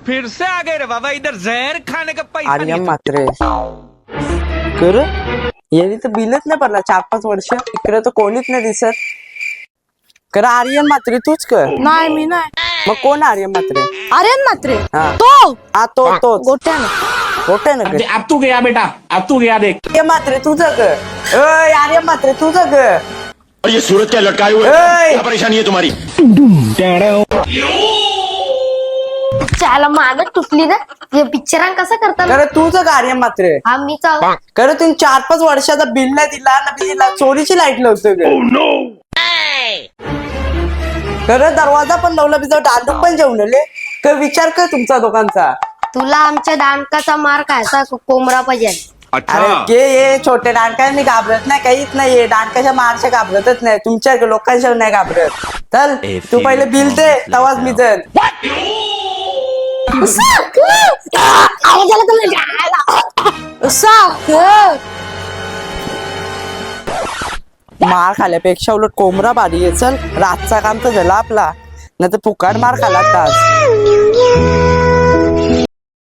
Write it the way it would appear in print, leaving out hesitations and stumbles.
फिर से आ गए रे बाबा, इधर जहर खाने का पैसा आर्यन नहीं है। म्हात्रे कर यांनी तर बिलच नाही भरला 4-5 वर्ष. इकडे तर कोणीच नाही दिसत. कर आर्यन म्हात्रे तूच कर. नाही मी नाही. मग कोण आर्यन म्हात्रे? आर्यन म्हात्रे हा. तो हा तो गोट्यानं. गोटे ना कर. अब तू गया बेटा, अब तू गया देख. आर्यन म्हात्रे तुझं कर. ओय आर्यन म्हात्रे तुझं कर. और ये सूरज क्या लटकाए हुए ओय क्या परेशानी है तुम्हारी? त्याला मानत तुटली ना. हे पिक्चरां कसं करतात कर तुझं का आर्यन म्हात्रे? हा मी चाव कर तुम्ही 4-5 वर्षाचा बिल नाही दिला ना दिला चोरीची लाईट लावतो कर. दरवाजा पण लावला बिजा दांडू पण जेवलेले कर. विचार कर तुमचा दोघांचा. तुला आमच्या दांडकाचा मार खायचा कोंबडा पाहिजे. अरे के ये छोटे दांडका मी घाबरत नाही काहीच नाही. दांडकाच्या मारच्या घाबरतच नाही. तुमच्या लोकांच्या नाही घाबरत. चल तू पहिले बिल दे तवाच मी जण. मार खाल्यापेक्षा उलट कोंबडा भारी आहे. चल रातचा काम तर झाला आपला नाही तर फुकाट मार खाला आज.